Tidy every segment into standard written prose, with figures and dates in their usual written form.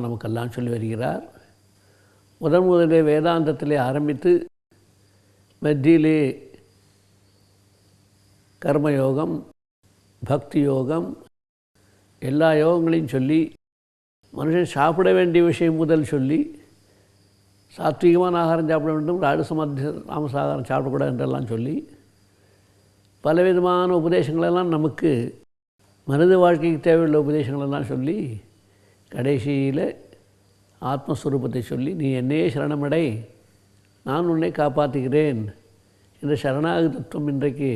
நமக்கெல்லாம் சொல்லி வருகிறார். முதலிலே வேதாந்தத்திலே ஆரம்பித்து மத்தியிலே கர்மயோகம், பக்தி யோகம், எல்லா யோகங்களையும் சொல்லி மனுஷன் சாப்பிட வேண்டிய விஷயம் முதல் சொல்லி சாத்வீகமான ஆகாரம் சாப்பிட வேண்டும், ராஜசமத்திய தாமசாகாரம் சாப்பிடக்கூடாது என்றெல்லாம் சொல்லி பலவிதமான உபதேசங்களெல்லாம் நமக்கு மனித வாழ்க்கைக்கு தேவையுள்ள உபதேசங்களெல்லாம் சொல்லி கடைசியில் ஆத்மஸ்வரூபத்தை சொல்லி நீ என்னையே சரணமடை, நான் உன்னை காப்பாற்றுகிறேன். இந்த சரணாகதி தத்துவம் இன்றைக்கு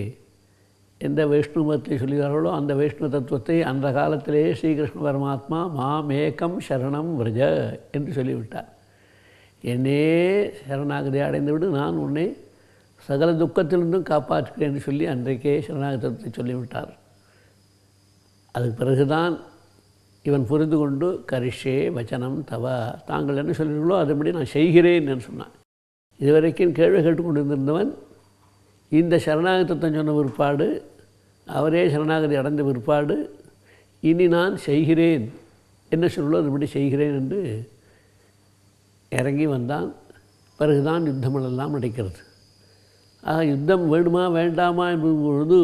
எந்த வைஷ்ணவ மதத்தை சொல்கிறார்களோ அந்த வைஷ்ணவ தத்துவத்தை அந்த காலத்திலேயே ஸ்ரீகிருஷ்ண பரமாத்மா மாமேகம் சரணம் விரஜ என்று சொல்லிவிட்டார். என்னே சரணாகதி அடைந்துவிடு, நான் உன்னை சகல துக்கத்திலிருந்தும் காப்பாற்றுகிறேன் என்று சொல்லி அன்றைக்கே சரணாகதி தத்துவத்தை சொல்லிவிட்டார். அதுக்கு பிறகுதான் இவன் புரிந்து கொண்டு கரிஷே வச்சனம் தவ, தாங்கள் என்ன சொல்கிறீர்களோ அதுபடி நான் செய்கிறேன் என்று சொன்னான். இதுவரைக்கும் கேள்வி கேட்டுக்கொண்டிருந்தவன் இந்த சரணாகதி தத்துவம் சொன்ன பிற்பாடு, அவரே சரணாகதி அடைந்த பிற்பாடு, இனி நான் செய்கிறேன் என்ன சொல்லோ அதுபடி செய்கிறேன் என்று இறங்கி வந்தான். பிறகுதான் யுத்தமெல்லாம் நடக்கிறது. ஆக யுத்தம் வேண்டுமா வேண்டாமா என்பது பொழுது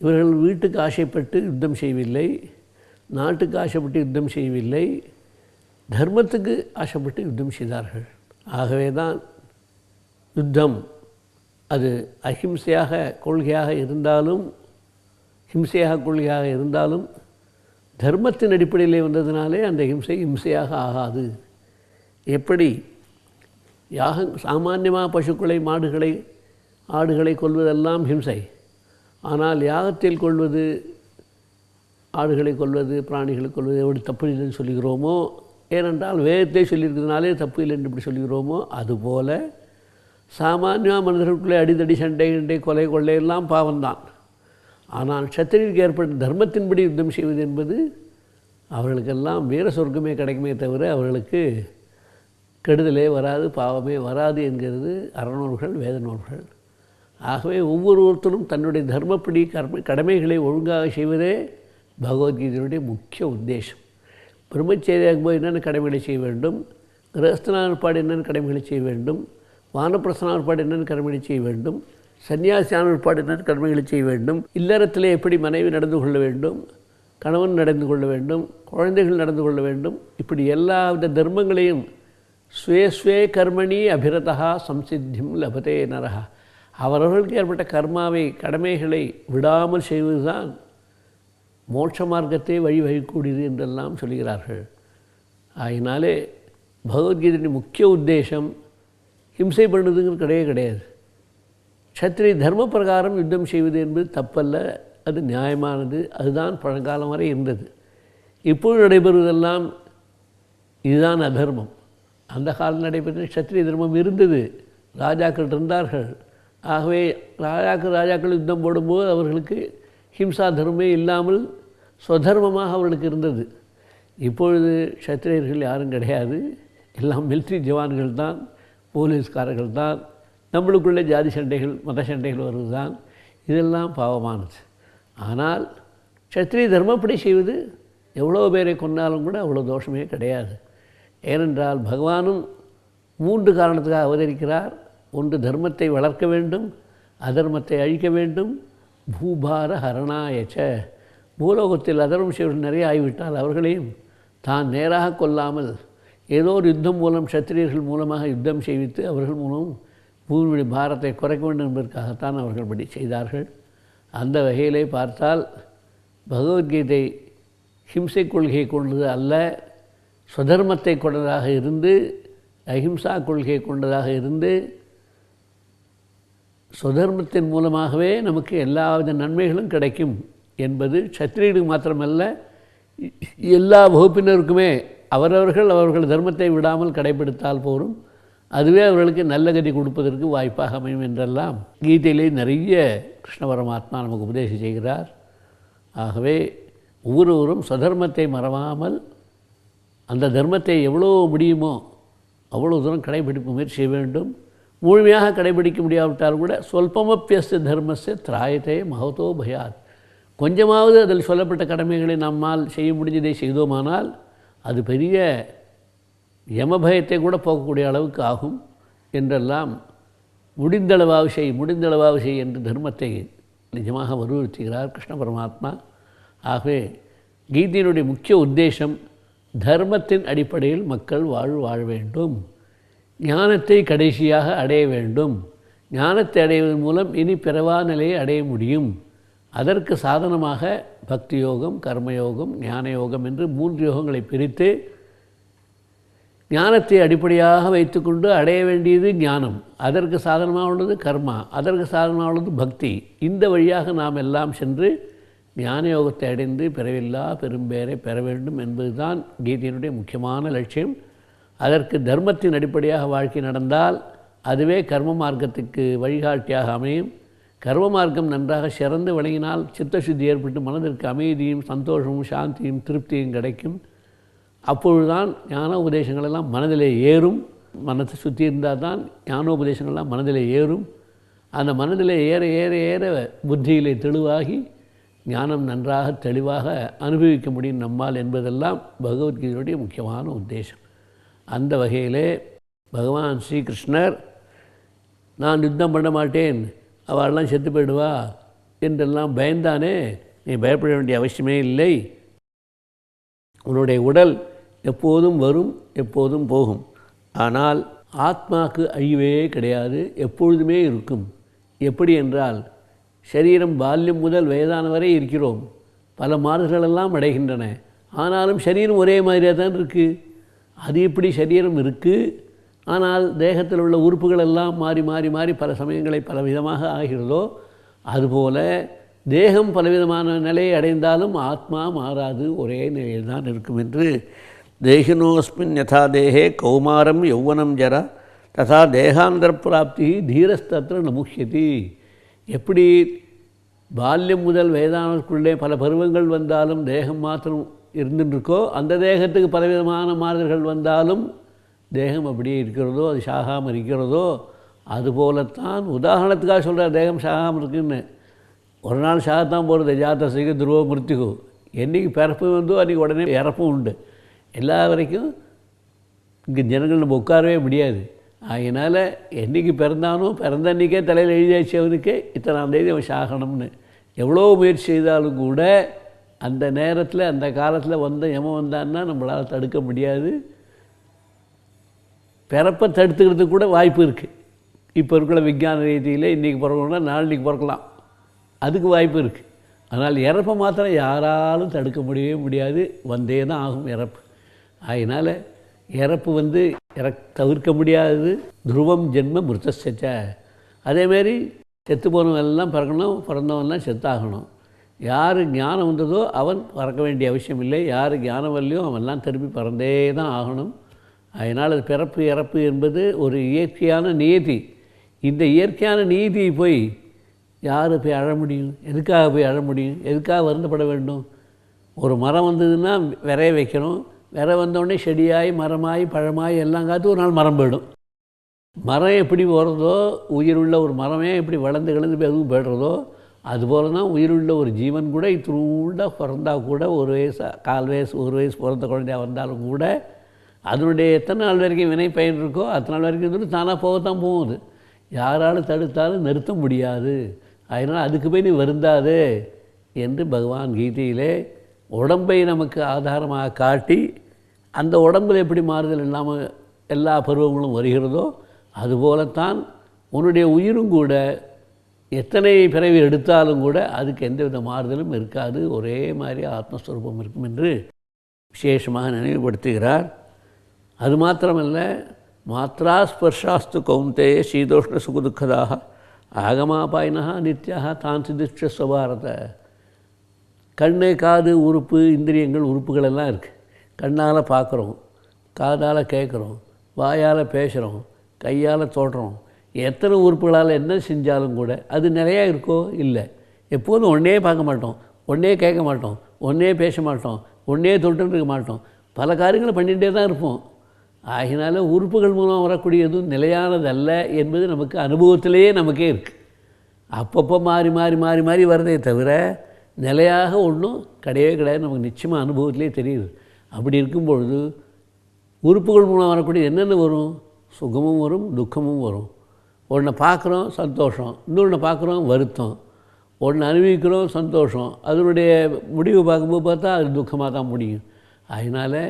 இவர்கள் வீட்டுக்கு ஆசைப்பட்டு யுத்தம் செய்யவில்லை, நாட்டுக்கு ஆசைப்பட்டு யுத்தம் செய்யவில்லை, தர்மத்துக்கு ஆசைப்பட்டு யுத்தம் செய்தார்கள். ஆகவே தான் யுத்தம் அது அஹிம்சையாக கொள்கையாக இருந்தாலும், ஹிம்சையாக கொள்கையாக இருந்தாலும் தர்மத்தின் அடிப்படையிலே வந்ததினாலே அந்த ஹிம்சையாக ஆகாது. எப்படி சாமான்யமாக பசுக்களை, மாடுகளை, ஆடுகளை கொல்வதெல்லாம் ஹிம்சை. ஆனால் யாகத்தில் கொள்வது, ஆடுகளை கொல்வது, பிராணிகளை கொல்வது எப்படி தப்பு இல்லைன்னு சொல்லுகிறோமோ, ஏனென்றால் வேதத்தை சொல்லியிருக்கிறதுனாலே தப்பு இல்லை என்று இப்படி சொல்லுகிறோமோ, அதுபோல் சாமானியமாக மனிதர்களுக்குள்ளே அடிதடி, சண்டை, கொலை, கொள்ளை எல்லாம் பாவம்தான். ஆனால் சத்திரியருக்கு ஏற்பட்ட தர்மத்தின்படி யுத்தம் செய்வது என்பது அவர்களுக்கெல்லாம் வீர சொர்க்கமே கிடைக்குமே தவிர அவர்களுக்கு கெடுதலே வராது, பாவமே வராது என்கிறது அறநூல்கள், வேத நூல்கள். ஆகவே ஒவ்வொருத்தரும் தன்னுடைய தர்மப்படி கடமைகளை ஒழுங்காக செய்வதே பகவத்கீதையினுடைய முக்கிய உத்தேசம். பிரம்மச்சரியாக போய் என்னென்ன கடமைகளை செய்ய வேண்டும், கிரகஸ்தனாற்பாடு என்னென்ன கடமைகளை செய்ய வேண்டும், வானப்பிரசனாற்பாடு என்னென்ன கடமைகளை செய்ய வேண்டும், சன்னியாசியானற்பாடு என்னென்ன கடமைகளை செய்ய வேண்டும், இல்லறத்திலே எப்படி மனைவி நடந்து கொள்ள வேண்டும், கணவன் நடந்து கொள்ள வேண்டும், குழந்தைகள் நடந்து கொள்ள வேண்டும், இப்படி எல்லா வித தர்மங்களையும் ஸ்வே கர்மணி அபிரதா சம்சித்தியும் லபதே நரஹா, அவரவர்களுக்கு ஏற்பட்ட கர்மாவை, கடமைகளை விடாமல் செய்வதுதான் மோட்ச மார்க்கத்தை வழிவகிக்கூடியது என்றெல்லாம் சொல்கிறார்கள். ஆகினாலே பகவத்கீதையின் முக்கிய உத்தேசம் ஹிம்சை பண்ணுறதுங்கிறது கிடையாது. சத்திரிய தர்ம பிரகாரம் யுத்தம் செய்வது என்பது தப்பல்ல, அது நியாயமானது. அதுதான் பழங்காலம் வரை இருந்தது. இப்போது நடைபெறுவதெல்லாம் இதுதான் அதர்மம். அந்த காலம் நடைபெற்ற சத்திரிய தர்மம் இருந்தது, ராஜாக்கள் இருந்தார்கள். ஆகவே ராஜாக்கள் யுத்தம் போடும்போது அவர்களுக்கு ஹிம்சா தர்மமே இல்லாமல் ஸ்வதர்மமாக அவர்களுக்கு இருந்தது. இப்பொழுது சத்திரியர்கள் யாரும் கிடையாது, எல்லாம் மிலிட்ரி ஜவான்கள் தான், போலீஸ்காரர்கள் தான். நம்மளுக்குள்ளே ஜாதி சண்டைகள், மத சண்டைகள் வருவது தான். இதெல்லாம் பாவமானது. ஆனால் சத்திரிய தர்மப்படி செய்வது எவ்வளோ பேரை கொண்டாலும் கூட அவ்வளோ தோஷமே கிடையாது. ஏனென்றால் பகவானும் 3 காரணத்துக்காக அவதரிக்கிறார். ஒன்று தர்மத்தை வளர்க்க வேண்டும், அதர்மத்தை அழிக்க வேண்டும், பூபார ஹரணாயச்ச, பூலோகத்தில் அதர்மம் செய்வர்கள் நிறைய ஆகிவிட்டால் அவர்களையும் தான் நேராக கொல்லாமல் ஏதோ ஒரு யுத்தம் மூலம், சத்திரியர்கள் மூலமாக யுத்தம் செய்வித்து அவர்கள் மூலம் பூமியுடைய பாரத்தை குறைக்க வேண்டும் என்பதற்காகத்தான் அவர்கள் படி செய்தார்கள். அந்த வகையிலே பார்த்தால் பகவத்கீதை ஹிம்சை கொள்கையை கொண்டது அல்ல, ஸ்வதர்மத்தை கொண்டதாக இருந்து, அஹிம்சா கொள்கையை கொண்டதாக இருந்து, ஸ்வதர்மத்தின் மூலமாகவே நமக்கு எல்லாவித நன்மைகளும் கிடைக்கும் என்பது சத்திரியர்களுக்கு மாத்திரமல்ல, எல்லா வகுப்பினருக்குமே அவர்கள் தர்மத்தை விடாமல் கடைபிடித்தால் போரும், அதுவே அவர்களுக்கு நல்ல கதி கொடுப்பதற்கு வாய்ப்பாக அமையும் என்றெல்லாம் கீதையிலே நிறைய கிருஷ்ண பரமாத்மா நமக்கு உபதேசம் செய்கிறார். ஆகவே ஒவ்வொருவரும் ஸ்வதர்மத்தை மறவாமல் அந்த தர்மத்தை எவ்வளோ முடியுமோ அவ்வளோ தூரம் கடைபிடிப்பு முயற்சி செய்ய வேண்டும். முழுமையாக கடைபிடிக்க முடியாவிட்டால் கூட சொல்பமப்பியஸ்ய தர்மஸ்ய திராயத்தே மகதோ பயாத், கொஞ்சமாவது அதில் சொல்லப்பட்ட கடமைகளை நம்மால் செய்ய முடிஞ்சதை செய்தோமானால் அது பெரிய யமபயத்தை கூட போகக்கூடிய அளவுக்கு ஆகும் என்றெல்லாம் முடிந்தளவாக செய் என்று தர்மத்தை நிஜமாக வலியுறுத்துகிறார் கிருஷ்ண பரமாத்மா. ஆகவே கீதையினுடைய முக்கிய உத்தேசம் தர்மத்தின் அடிப்படையில் மக்கள் வாழ வேண்டும், ஞானத்தை கடைசியாக அடைய வேண்டும். ஞானத்தை அடைவதன் மூலம் இனி பிறவா நிலையை அடைய முடியும். அதற்கு சாதனமாக பக்தி யோகம், கர்மயோகம், ஞான யோகம் என்று 3 யோகங்களை பிரித்து ஞானத்தை அடிப்படையாக வைத்துக்கொண்டு அடைய வேண்டியது ஞானம், அதற்கு சாதனமாக உள்ளது கர்மா, அதற்கு சாதனமாக உள்ளது பக்தி. இந்த வழியாக நாம் எல்லாம் சென்று ஞான யோகத்தை அடைந்து பிறவில்லா பெரும்பேரை பெற வேண்டும் என்பதுதான் கீதையினுடைய முக்கியமான லட்சியம். அதற்கு தர்மத்தின் அடிப்படையாக வாழ்க்கை நடந்தால் அதுவே கர்ம மார்க்கத்துக்கு வழிகாட்டியாக அமையும். கர்ம மார்க்கம் நன்றாக சிறந்து விளங்கினால் சித்தசுத்தி ஏற்பட்டு மனதிற்கு அமைதியும் சந்தோஷமும் சாந்தியும் திருப்தியும் கிடைக்கும். அப்பொழுதுதான் ஞான உபதேசங்களெல்லாம் மனதிலே ஏறும். மனத்தை சுற்றி இருந்தால் தான் ஞானோபதேசங்கள்லாம் மனதிலே ஏறும். அந்த மனதிலே ஏற ஏற ஏற புத்தியிலே தெளிவாகி ஞானம் நன்றாக தெளிவாக அனுபவிக்க முடியும் நம்மால் என்பதெல்லாம் பகவத்கீதையுடைய முக்கியமான உத்தேசம். அந்த வகையிலே பகவான் ஸ்ரீகிருஷ்ணர் நான் யுத்தம் பண்ண மாட்டேன், அவள்லாம் செத்து போயிடுவா என்றெல்லாம் பயந்தானே, நீ பயப்பட வேண்டிய அவசியமே இல்லை. உன்னுடைய உடல் எப்போதும் வரும், எப்போதும் போகும். ஆனால் ஆத்மாவுக்கு அழிவே கிடையாது, எப்பொழுதுமே இருக்கும். எப்படி என்றால் சரீரம் பால்யம் முதல் வயதான வரை இருக்கிறோம், பல மாறுதல்களெல்லாம் அடைகின்றன. ஆனாலும் சரீரம் ஒரே மாதிரியாக தான் இருக்குது. அது எப்படி சரீரம் இருக்குது, ஆனால் தேகத்தில் உள்ள உறுப்புகள் எல்லாம் மாறி மாறி மாறி பல சமயங்களை பல விதமாக ஆகிறதோ, அதுபோல தேகம் பலவிதமான நிலையை அடைந்தாலும் ஆத்மா மாறாது, ஒரே நிலையில் தான் இருக்கும் என்று தேகினோஸ்மின் யதா தேகே கௌமாரம் யௌவனம் ஜரா ததா தேகாந்தர பிராப்தி தீரஸ்தத்திர நமுஷ்யதி. எப்படி பால்யம் முதல் வயதானதுக்குள்ளே பல பருவங்கள் வந்தாலும் தேகம் மாத்திரம் இருந்துருக்கோ, அந்த தேகத்துக்கு பலவிதமான மாறுதல்கள் வந்தாலும் தேகம் அப்படியே இருக்கிறதோ, அது சாகாமல் இருக்கிறதோ, அதுபோலத்தான் உதாரணத்துக்காக சொல்கிறார் தேகம் சாகாமல் இருக்குன்னு. ஒரு நாள் சாகத்தான் போகிறது, ஜாத்தசிக துருவ மிருத்திகு. என்றைக்கு பிறப்பு வந்தோ அன்றைக்கி உடனே இறப்பும் உண்டு. எல்லா வரைக்கும் இங்கே ஜனங்கள் நம்ம உட்காரவே முடியாது. அதனால் என்றைக்கு பிறந்தானோ பிறந்த அன்றைக்கே தலையில் எழுதியாச்சு அவனுக்கு இத்தனாம் தேதி அவன் சாகணும்னு. எவ்வளோ முயற்சி செய்தாலும் கூட அந்த நேரத்தில் அந்த காலத்தில் எவன் வந்தான்னா நம்மளால் தடுக்க முடியாது. பிறப்பை தடுத்துக்கிறதுக்கு கூட வாய்ப்பு இருக்குது. இப்போ இருக்கிற விஞ்ஞான ரீதியில் இன்றைக்கி பிறக்கணும்னா நாளைக்கு பிறக்கலாம், அதுக்கு வாய்ப்பு இருக்குது. அதனால் இறப்பை மாத்திரம் யாராலும் தடுக்க முடியவே முடியாது, வந்தே தான் ஆகும் இறப்பு. அதனால் இறப்பு தவிர்க்க முடியாதது. துருவம் ஜென்ம மிருத்தச்ச. அதேமாரி செத்து போனவெல்லாம் பிறக்கணும், பிறந்தவன்லாம் செத்தாகணும். யார் ஞானம் வந்ததோ அவன் பறக்க வேண்டிய அவசியம் இல்லை, யார் ஞானம் வரலையோ அவன்லாம் திரும்பி பிறந்தே தான் ஆகணும். அதனால் அது பிறப்பு இறப்பு என்பது ஒரு இயற்கையான நியதி. இந்த இயற்கையான நீதியை போய் யார் போய் அழ முடியும்? எதுக்காக போய் அழ முடியும்? எதுக்காக வருந்தப்பட வேண்டும்? ஒரு மரம் வந்ததுன்னா விரைய வைக்கணும். விரை வந்தோடனே செடியாய் மரமாய் பழமாய் எல்லாம் காத்து ஒரு நாள் மரம் போயிடும். மரம் எப்படி போகிறதோ, உயிருள்ள ஒரு மரமே எப்படி வளர்ந்து கிளந்து எதுவும் போய்டுறதோ, அதுபோல தான் உயிருள்ள ஒரு ஜீவன் கூட இத்திருண்டாக பிறந்தால் கூட 1 வயசு 1/4 வயசு 1 வயசு பிறந்த குழந்தையாக வந்தாலும் கூட அதனுடைய எத்தனை நாள் வரைக்கும் வினை பயன் இருக்கோ அத்தனை நாள் வரைக்கும் இருந்துட்டு தானாக போகத்தான் போகுது. யாராலும் தடுத்தாலும் நிறுத்த முடியாது. அதனால் அதுக்கு போய் நீ வருந்தாது என்று பகவான் கீதையிலே உடம்பை நமக்கு ஆதாரமாக காட்டி அந்த உடம்பில் எப்படி மாறுதல் இல்லாமல் எல்லா பருவங்களும் வருகிறதோ அதுபோலத்தான் உன்னுடைய உயிரும் கூட எத்தனை பிறவி எடுத்தாலும் கூட அதுக்கு எந்தவித மாறுதலும் இருக்காது, ஒரே மாதிரி ஆத்மஸ்வரூபம் இருக்கும் என்று விசேஷமாக நினைவுபடுத்துகிறார். அது மாத்திரமல்ல, மாத்ரா ஸ்பர்ஷாஸ்து கௌந்தேய சீதோஷ்ண சுகதுக்கதாக ஆகமாபாயினா நித்யாக தான் சிதிஷ்ட ஸ்வபாரத. கண்ணு காது உறுப்பு இந்திரியங்கள் உறுப்புகளெல்லாம் இருக்குது. கண்ணால் பார்க்குறோம், காதால் கேட்குறோம், வாயால் பேசுகிறோம், கையால் தொடுறோம். எத்தனை உறுப்புகளால் என்ன செஞ்சாலும் கூட அது நிறையா இருக்கோ இல்லை. எப்போதும் ஒன்றே பார்க்க மாட்டோம், ஒன்றே கேட்க மாட்டோம், ஒன்றே பேச மாட்டோம், ஒன்றே தொட்டுன்னு இருக்க மாட்டோம். பல காரியங்களை பண்ணிகிட்டே தான் இருப்போம். ஆகினால உறுப்புகள் மூலம் வரக்கூடியதும் நிலையானதல்ல என்பது நமக்கு அனுபவத்திலேயே நமக்கே இருக்குது. அப்பப்போ மாறி மாறி மாறி மாறி வரதே தவிர நிலையாக ஒன்றும் கிடையவே கிடையாது, நமக்கு நிச்சயமாக அனுபவத்திலே தெரியுது. அப்படி இருக்கும் பொழுது உறுப்புகள் மூலம் வரக்கூடிய என்னென்ன வரும்? சுகமும் வரும், துக்கமும் வரும். ஒன்றை பார்க்குறோம் சந்தோஷம், இன்னொன்று பார்க்குறோம் வருத்தம், ஒன்று அனுபவிக்கிறோம் சந்தோஷம், அதனுடைய முடிவு பார்க்கும்போது பார்த்தா அது துக்கமாக தான் முடியும். அதனால்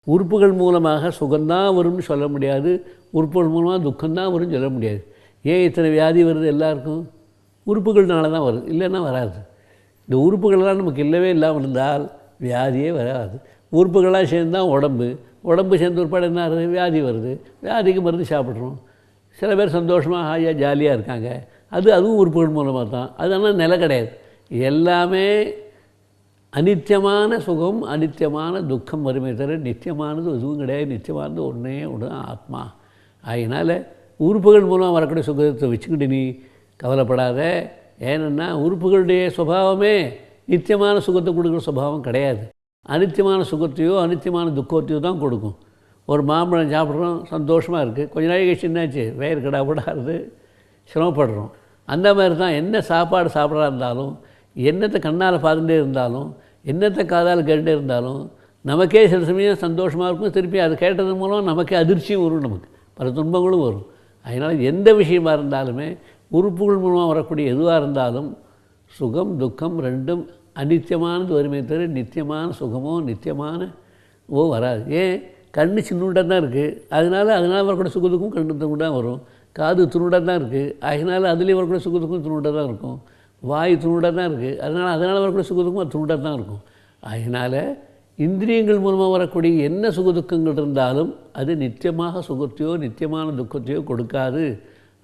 உறுப்புகள் மூலமாக சுகம்தான் வரும்னு சொல்ல முடியாது, உறுப்புகள் மூலமாக துக்கம்தான் வரும்னு சொல்ல முடியாது. ஏன் இத்தனை வியாதி வருது எல்லாருக்கும்? உறுப்புகள்னால தான் வருது, இல்லைன்னா வராது. இந்த உறுப்புகளெல்லாம் நமக்கு இல்லவே இல்லாமல் இருந்தால் வியாதியே வராது. உறுப்புகளாக சேர்ந்தால் உடம்பு சேர்ந்து ஒரு படம் என்ன ஆகுது? வியாதி வருது. வியாதிக்கு மருந்து சாப்பிட்றோம். சில பேர் சந்தோஷமாக ஹாயாக ஜாலியாக இருக்காங்க, அதுவும் உறுப்புகள் மூலமாக தான். அது ஆனால் நிலை கிடையாது. எல்லாமே அனித்தியமான சுகம், அனித்தியமான துக்கம் வருமே தவிர நித்தியமானது எதுவும் கிடையாது. நித்தியமானது ஒன்றே ஒன்று தான் ஆத்மா. அதனால் உறுப்புகள் மூலம் வரக்கூடிய சுகத்தை வச்சுக்கிட்டு நீ கவலைப்படாத. ஏன்னா உறுப்புகளுடைய சுபாவமே நித்தியமான சுகத்தை கொடுக்குற சுபாவம் கிடையாது. அனித்தியமான சுகத்தையோ அனித்தியமான துக்கத்தையோ தான் கொடுக்கும். ஒரு மாம்பழம் சாப்பிட்றோம், சந்தோஷமாக இருக்குது, கொஞ்ச நாள் கழிச்சு என்னாச்சு? வயிறு கடாபடாது, சிரமப்படுறோம். அந்த மாதிரி தான் என்ன சாப்பாடு சாப்பிட்றா இருந்தாலும், என்னத்தை கண்ணால் பார்த்துட்டே இருந்தாலும், என்னத்தை காதால் கேட்டுட்டே இருந்தாலும் நமக்கே சில சமயம் சந்தோஷமாக இருக்கும், திருப்பி அது கேட்டது மூலம் நமக்கே அதிர்ச்சியும் வரும், நமக்கு பல துன்பங்களும் வரும். அதனால் எந்த விஷயமாக இருந்தாலுமே உறுப்புகள் மூலமாக வரக்கூடிய எதுவாக இருந்தாலும் சுகம் துக்கம் ரெண்டும் அநித்தியமானது வருமே தவிர நித்தியமான சுகமோ நித்தியமான வராது. ஏன்? கண்ணு சின்னுண்டாக தான் இருக்குது, அதனால் வரக்கூடிய சுகத்துக்கும் கண்ணு துணுண்டாக வரும். காது துணுண்டாக தான் இருக்குது, அதனால் அதுலேயும் வரக்கூடிய சுகத்துக்கும் துணுண்டாக தான் இருக்கும். வாய் துணுண்டாக தான் இருக்குது, அதனால் வரக்கூடிய சுகத்துக்கும் அது துணுண்டாக தான் இருக்கும். அதனால் இந்திரியங்கள் மூலமாக வரக்கூடிய என்ன சுகதுக்கங்கள் இருந்தாலும் அது நித்தியமாக சுகத்தையோ நித்தியமான துக்கத்தையோ கொடுக்காது.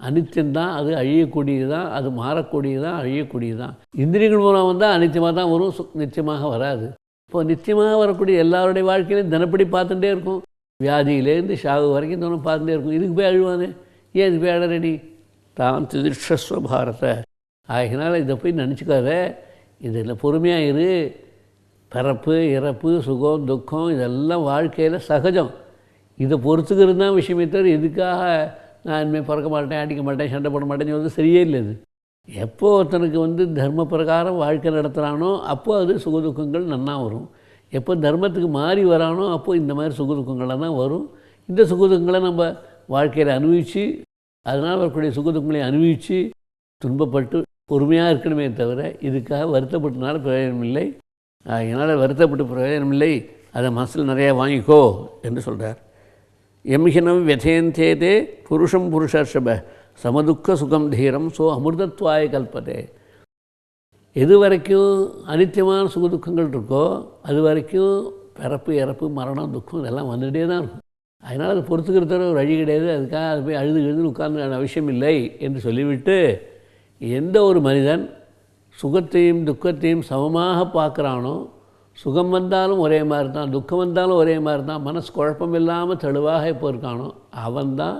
அனித்தியம்தான், அது அழியக்கூடியது தான், அது மாறக்கூடியது தான், அழியக்கூடியது தான். இந்திரியங்கள் மூலம் வந்தால் அனித்தியமாக தான் வரும், நித்தியமாக வராது. இப்போ நித்தியமாக வரக்கூடிய எல்லாருடைய வாழ்க்கையிலையும் தினப்படி பார்த்துட்டே இருக்கும். வியாதியிலேருந்து ஷாவு வரைக்கும் தோணும் பார்த்துட்டே இருக்கும். இதுக்கு போய் அழுவானே, ஏன் இதுக்கு போய் அழறடி? தான் திதிர்ஷஸ்வ பாரத. ஆகினால இதை போய் நினச்சிக்காத, இதில் பொறுமையாக இரு. பிறப்பு இறப்பு சுகம் துக்கம் இதெல்லாம் வாழ்க்கையில் சகஜம். இதை பொறுத்துக்கிறது தான் விஷயமே தவிர இதுக்காக நான் இனிமேல் பிறக்க மாட்டேன், அடிக்க மாட்டேன், சண்டை போட மாட்டேன்னு சொல்றது சரியே இல்லை. இது எப்போ ஒருத்தனுக்கு தர்ம பிரகாரம் வாழ்க்கை நடத்துகிறானோ அப்போது அது சுகதுக்கங்கள் நன்னா வரும். எப்போ தர்மத்துக்கு மாறி வரானோ அப்போது இந்த மாதிரி சுகதுக்கங்களாக தான் வரும். இந்த சுகதுக்கங்களை நம்ம வாழ்க்கையில் அனுபவித்து அதனால் வரக்கூடிய சுகதுக்கங்களை அனுபவித்து துன்பப்பட்டு பொறுமையாக இருக்கணுமே தவிர இதுக்காக வருத்தப்பட்டனால பிரயோஜனம் இல்லை. அதனால் வருத்தப்பட்டு பிரயோஜனம் இல்லை, அதை மனசில் நிறையா வாங்கிக்கோ என்று சொல்கிறார். எம்ஹினம் व्यथेन्ते புருஷம் புருஷர்ஷப சமதுக்க சுகம் தீரம் சோ அமிர்தத்வாய கல்பதே. எது வரைக்கும் அனித்தியமான சுகதுக்கங்கள் இருக்கோ அது வரைக்கும் பிறப்பு இறப்பு மரணம் துக்கம் இதெல்லாம் வந்துகிட்டே தான் இருக்கும். அதனால் அதை பொறுத்துக்கிறத ஒரு வழி கிடையாது. அதுக்காக அது போய் அழுதுன்னு உட்கார்ந்து அவசியம் இல்லை என்று சொல்லிவிட்டு, எந்த ஒரு மனிதன் சுகத்தையும் துக்கத்தையும் சமமாக பார்க்குறானோ, சுகம் வந்தாலும் ஒரே மாதிரி தான், துக்கம் வந்தாலும் ஒரே மாதிரி தான், மனசு குழப்பம் இல்லாமல் தெளிவாக இப்போ இருக்கானோ அவன்தான்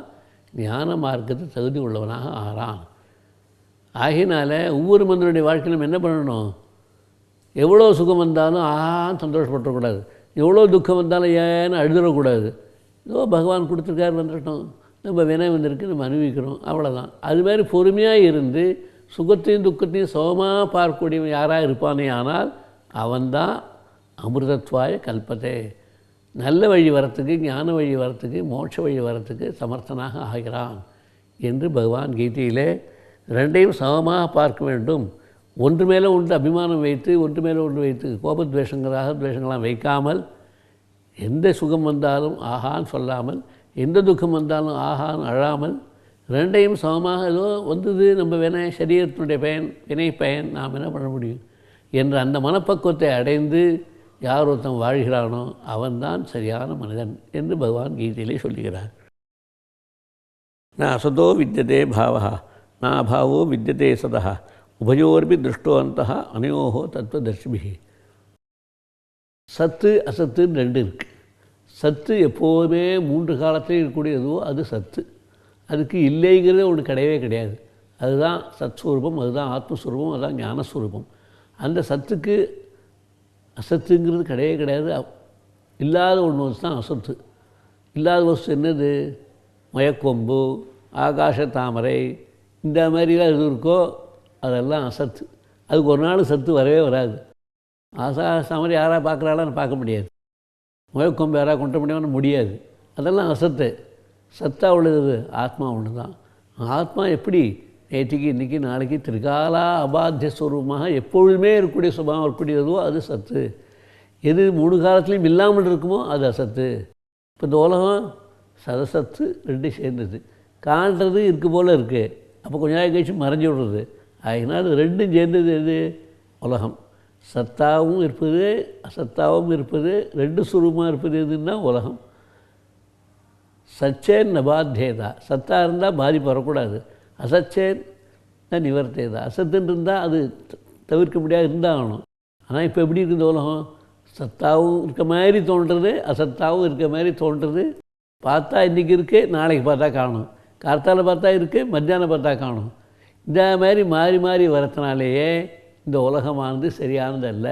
ஞான மார்க்கத்தை தகுதி உள்ளவனாக ஆறான். ஆகினால ஒவ்வொரு மனிதனுடைய வாழ்க்கையிலும் என்ன பண்ணணும்? எவ்வளோ சுகம் வந்தாலும் சந்தோஷப்பட்டுறக்கூடாது, எவ்வளோ துக்கம் வந்தாலும் ஏன்னு அழுதுடக்கூடாது. ஏதோ பகவான் கொடுத்துருக்காரு வந்துட்டோம், நம்ம வினை வந்திருக்கு, நம்ம அனுபவிக்கிறோம், அவ்வளோதான். அதுமாதிரி பொறுமையாக இருந்து சுகத்தையும் துக்கத்தையும் சமமாக பார்க்கக்கூடியவன் யாராக இருப்பானே ஆனால் அவன்தான் அமிர்தத்வாய கல்பதே, நல்ல வழி வரத்துக்கு ஞான வழி வரத்துக்கு மோட்ச வழி வரத்துக்கு சமர்த்தனாக ஆகிறான் என்று பகவான் கீதையிலே ரெண்டையும் சமமாக பார்க்க வேண்டும். ஒன்று மேலே ஒன்று அபிமானம் வைத்து ஒன்று மேலே ஒன்று வைத்து துவேஷங்களாம் வைக்காமல், எந்த சுகம் வந்தாலும் ஆகான்னு சொல்லாமல், எந்த துக்கம் வந்தாலும் ஆகான்னு அழாமல், ரெண்டையும் சமமாக ஏதோ வந்தது நம்ம சரீரத்தினுடைய பயன் வினை பயன் நாம் என்ன பண்ண முடியும் என்ற அந்த மனப்பக்குவத்தை அடைந்து யார் ஒருத்தன் வாழ்கிறானோ அவன்தான் சரியான மனிதன் என்று பகவான் கீதையிலே சொல்லுகிறார். ந அசதோ வித்யதே பாவா ந அபாவோ வித்யதே சதா உபயோர்பி திருஷ்டோந்தா அனயோகோ தத்துவதர்ஷிபிகி. சத்து அசத்துன்னு ரெண்டு இருக்குது. சத்து எப்போதுமே 3 காலத்திலே இருக்கக்கூடியதோ அது சத்து. அதுக்கு இல்லைங்கிறது ஒன்று கிடையவே கிடையாது. அதுதான் சத்ஸ்வரூபம், அதுதான் ஆத்மஸ்வரூபம், அதுதான் ஞானஸ்வரூபம். அந்த சத்துக்கு அசத்துங்கிறது கிடையவே கிடையாது. இல்லாத ஒன்று வச்சு தான் அசத்து. இல்லாத வஸ்து என்னது? மயக்கொம்பு, ஆகாச தாமரை, இந்த மாதிரிலாம் எது இருக்கோ அதெல்லாம் அசத்து. அதுக்கு ஒரு நாள் சத்து வரவே வராது. ஆசாசமரி யாராக பார்க்குறாளான்னு பார்க்க முடியாது. முயக்கொம்பு யாராக கொண்ட முடியும்னு முடியாது. அதெல்லாம் அசத்து. சத்தா உள்ளது ஆத்மா ஒன்று தான். ஆத்மா எப்படி நேற்றுக்கு இன்றைக்கி நாளைக்கு திரிகாலா அபாத்திய ஸ்வரூபமாக எப்பொழுதுமே இருக்கக்கூடிய சுபாவம் இருக்கக்கூடியதோ அது சத்து. எது 3 காலத்துலேயும் இல்லாமல் இருக்குமோ அது அசத்து. இப்போ இந்த உலகம் சதசத்து 2 சேர்ந்தது. காண்றது இருக்கு போல் இருக்குது. அப்போ கொஞ்ச நாள் கழிச்சு மறைஞ்சி விடுறது. அதனால் 2ம் சேர்ந்தது எது? உலகம். சத்தாவும் இருப்பது அசத்தாவும் இருப்பது 2 சுரூபமாக இருப்பது எதுன்னா உலகம். சச்சேன் நபாத்தேதா. சத்தா இருந்தால் பாதிப்பு வரக்கூடாது. அசச்சேன் தான் நிவர்த்தேதா. அசத்துன்னு இருந்தால் அது தவிர்க்க முடியாது, இருந்தால் ஆகணும். ஆனால் இப்போ எப்படி இருக்குது உலகம்? சத்தாவும் இருக்க மாதிரி தோன்றுறது, அசத்தாவும் இருக்க மாதிரி தோன்றுறது. பார்த்தா இன்றைக்கி இருக்குது, நாளைக்கு பார்த்தா காணும். கார்த்தால பார்த்தா இருக்குது, மத்தியானம் பார்த்தா காணும். இந்த மாதிரி மாறி மாறி வரத்தினாலேயே இந்த உலகமானது சரியானது அல்ல.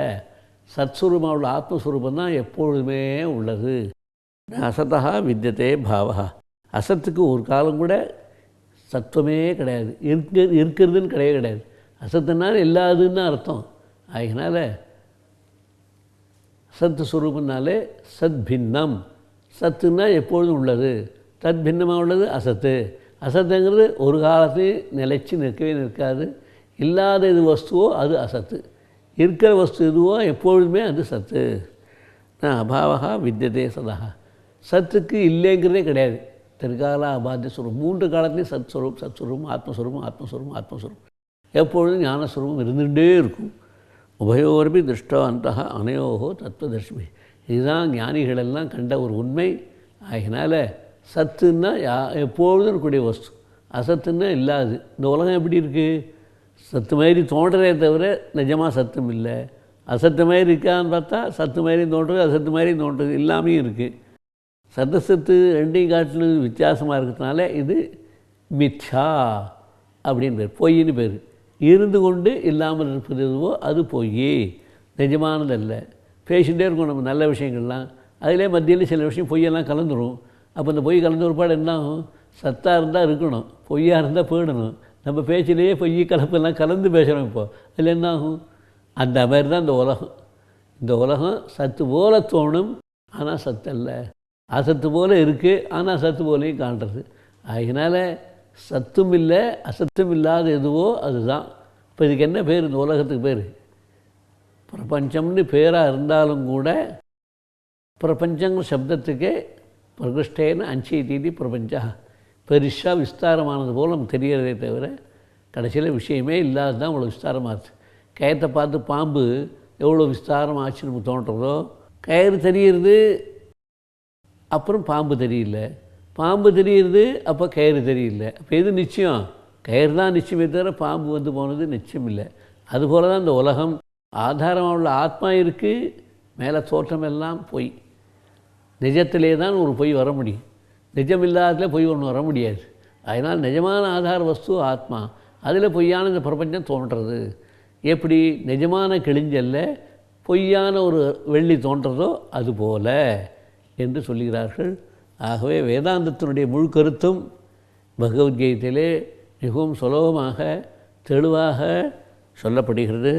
சத்ஸ்வரூபமாக உள்ள ஆத்மஸ்வரூபம் தான் எப்பொழுதுமே உள்ளது. அசத்தா வித்தியதே பாவா. அசத்துக்கு ஒரு காலம் கூட சத்துவமே கிடையாது. இருக்கிறதுன்னு கிடையவே கிடையாது. அசத்துனால இல்லாதுன்னு அர்த்தம். அதனால் சத்து ஸ்வரூபம்னாலே சத் பின்னம். சத்துன்னா எப்பொழுதும் உள்ளது. தத் பின்னமாக உள்ளது அசத்து. அசத்துங்கிறது ஒரு காலத்தையும் நிலைச்சி நிற்கவே நிற்காது. இல்லாத இது வஸ்துவோ அது அசத்து. இருக்கிற வஸ்து எதுவோ எப்பொழுதுமே அது சத்து. அபாவா வித்தியதே சதா. சத்துக்கு இல்லைங்கிறதே கிடையாது. திரிகால அபாத்திய ஸ்வரூபம். 3 காலத்துலேயும் சத்ஸ்வரூபம் சத்ஸ்வரூபம் ஆத்மஸ்வரூபம் ஆத்மஸ்வரூபம் ஆத்மஸ்வரூபம் எப்பொழுதும் ஞானஸ்வரூபம் இருந்துகிட்டே இருக்கும். உபயோர்பி திருஷ்டோ அந்த அனையோகோ தத்துவதர்ஷிமி. இதுதான் ஞானிகளெல்லாம் கண்ட ஒரு உண்மை. ஆகினால சத்துன்னா எப்பொழுதும் இருக்கக்கூடிய வஸ்து, அசத்துன்னா இல்லாது. இந்த உலகம் எப்படி இருக்குது? சத்து மாதிரி தோன்றதே தவிர நிஜமாக சத்தும் இல்லை. அசத்து மாதிரி இருக்கான்னு பார்த்தா சத்து மாதிரி தோன்றுறது, அசத்து மாதிரி தோன்றுறது இல்லாமையும் இருக்குது. சத்து 2ஐயும் காட்டிலும் வித்தியாசமாக இருக்கிறதுனால இது மித்யா அப்படின்னு பேர், பொய்ன்னு பேர். இருந்து கொண்டு இல்லாமல் இருப்பது எதுவோ அது பொய், நிஜமானதல்ல. பேசிகிட்டே இருக்கும் நம்ம நல்ல விஷயங்கள்லாம். அதிலே மத்தியில் சில விஷயம் பொய்யெல்லாம் கலந்துடும். அப்போ அந்த பொய் கலந்து ஒருபாடு என்ன ஆகும்? சத்தாக இருந்தால் இருக்கணும், பொய்யாக இருந்தால் போயிடணும். நம்ம பேச்சிலேயே பொய் கலப்பெல்லாம் கலந்து பேசுகிறோம். இப்போது அதில் என்ன ஆகும்? அந்த மாதிரி தான் இந்த உலகம். இந்த உலகம் சத்து போல தோணும், ஆனால் சத்து அல்ல. அசத்து போல் இருக்குது, ஆனால் சத்து போலையும் காண்றது. அதனால் சத்தும் இல்லை அசத்தும் இல்லாத எதுவோ அதுதான். இப்போ இதுக்கு என்ன பேர்? இந்த உலகத்துக்கு பேர் பிரபஞ்சம்னு பேராக இருந்தாலும் கூட பிரபஞ்சங்கிற சப்தத்துக்கே பிரகிருஷ்டேன அஞ்சீதி பிரபஞ்சா பெருசாக விஸ்தாரமானது போல் நமக்கு தெரியறதே தவிர கடைசியில் விஷயமே இல்லாது தான் இவ்வளோ விஸ்தாரமாகுது. கயத்தை பார்த்து பாம்பு எவ்வளோ விஸ்தாரம் ஆச்சு நமக்கு தோன்றதோ, கயிறு தெரியுறது அப்புறம் பாம்பு தெரியல, பாம்பு தெரியுறது அப்போ கயிறு தெரியல. அப்போ எது நிச்சயம்? கயிறு தான் நிச்சயமே தவிர பாம்பு வந்து போனது நிச்சயம் இல்லை. அதுபோல் தான் இந்த உலகம். ஆதாரமாக உள்ள ஆத்மா இருக்குது, மேலே தோற்றம் எல்லாம் பொய். நிஜத்திலே தான் ஒரு பொய் வர முடியும், நிஜம் இல்லாததுல பொய் ஒன்று வர முடியாது. அதனால் நிஜமான ஆதார வஸ்து ஆத்மா, அதில் பொய்யான இந்த பிரபஞ்சம் தோன்றுறது. எப்படி நிஜமான கிழிஞ்சல்ல பொய்யான ஒரு வெள்ளி தோன்றதோ அதுபோல என்று சொல்லுகிறார்கள். ஆகவே வேதாந்தத்தினுடைய முழு கருத்தும் பகவத்கீதையிலே மிகவும் சுலபமாக தெளிவாக சொல்லப்படுகிறது.